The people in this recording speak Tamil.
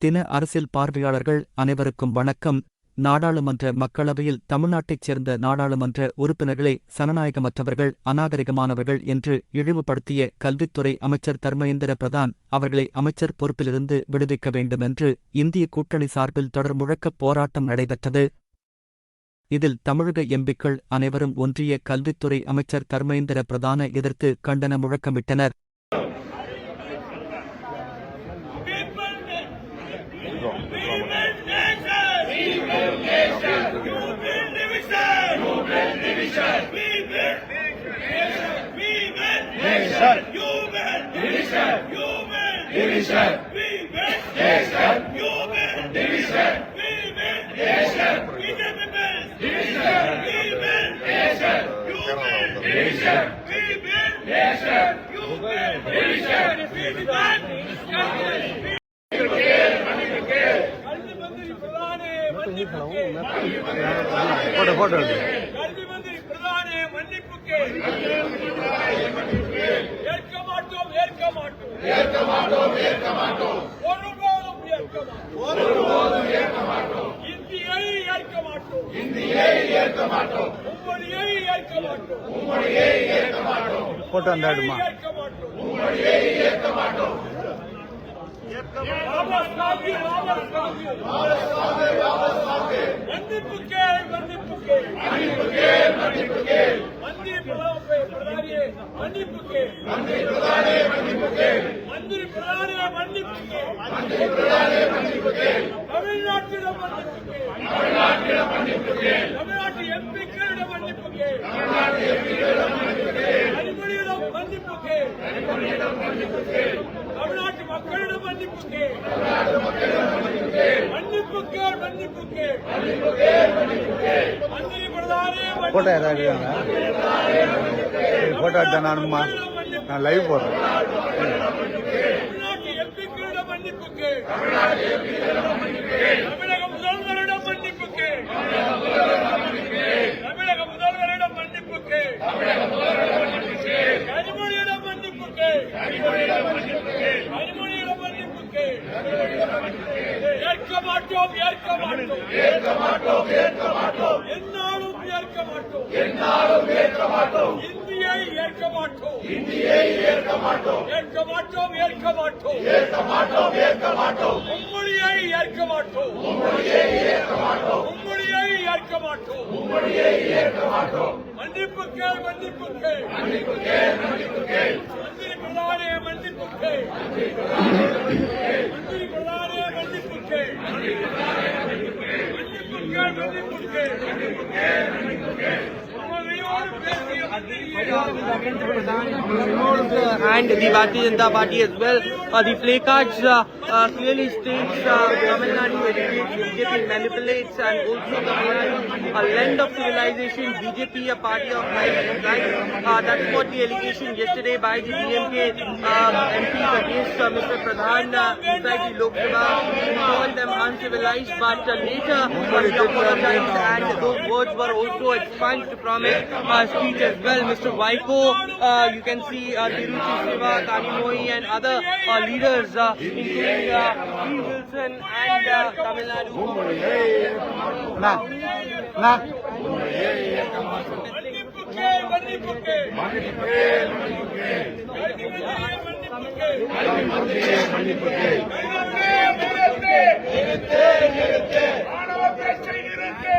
தின அரசியல் பார்வையாளர்கள் அனைவருக்கும் வணக்கம். நாடாளுமன்ற மக்களவையில் தமிழ்நாட்டைச் சேர்ந்த நாடாளுமன்ற உறுப்பினர்களை சனநாயகமற்றவர்கள், அநாகரிகமானவர்கள் என்று இழிவுபடுத்திய கல்வித்துறை அமைச்சர் தர்மேந்திர பிரதான் அவர்களை அமைச்சர் பொறுப்பிலிருந்து விடுவிக்க வேண்டுமென்று இந்திய கூட்டணி சார்பில் தொடர் முழக்கப் போராட்டம் நடைபெற்றது. இதில் தமிழக எம்பிக்கள் அனைவரும் ஒன்றிய கல்வித்துறை அமைச்சர் தர்மேந்திர பிரதானை எதிர்த்து கண்டன முழக்கமிட்டனர். போட்டோ அந்தாடுமா தமிழ்நாட்டு எம்பிக்களிடம் தமிழ்நாட்டு மக்களிடம் மந்திரி பிரதானே போட்டோ ஏதாவது போட்டோ எடுத்தா நான் லைவ் போடுறேன். தமிழ்நாட்டு எம்பிக்களிடம் மன்னிப்புக்கு, தமிழக முதல்வரிடம் மன்னிப்புக்கு, தமிழக முதல்வரிடம் மன்னிப்புக்கு, கனிமொழியிடம் மன்னிப்புக்கு, கனிமொழியிடம் மன்னிப்புக்கு, ஏற்க மாட்டோம், ஏற்க மாட்டோம், ஏற்க மாட்டோம், ஏற்க மாட்டோம், என்னாலும் ஏற்க மாட்டோம், என்னாலும் ஏற்க மாட்டோம், இந்தியை ஏற்க மாட்டோம், இந்தியை ஏற்க மாட்டோம், ஏற்க மாட்டோம், ஏற்க மாட்டோம், ஏற்க மாட்டோம், ஏற்க மாட்டோம், உம்மொழியை ஏற்க மாட்டோம், உம்மொழியை ஏற்க மாட்டோம், உம்மொழியை ஏற்க மாட்டோம், உம்மொழியை ஏற்க மாட்டோம், மன்னிப்புக்கு, மன்னிப்புக்கு, மன்னிப்புக்கு, மன்னிப்புக்கு, மந்திரி பிரதானே மன்னிப்புக்கு, மந்திரி பிரதானே மன்னிப்புக்கு, மன்னிப்புக்கு, மன்னிப்புக்கு, and the Bharatiya Janata Party as well. The placards clearly states Tamil Nadu educates, BJP manipulates, and also Tamil Nadu a land of civilization, BJP a party of life. That's what the allegation yesterday by the DMK MPs against Mr. Pradhan inside the Lok Sabha. He called them uncivilized, but later he apologized, and those words were also expunged from his speech as well. Mr. Vaiko, you can see Tiruchi Siva, Kanimoi, and other leaders, including P. Wilson and Tamil Nadu. ஆணவ பேச்சை நிறுத்து,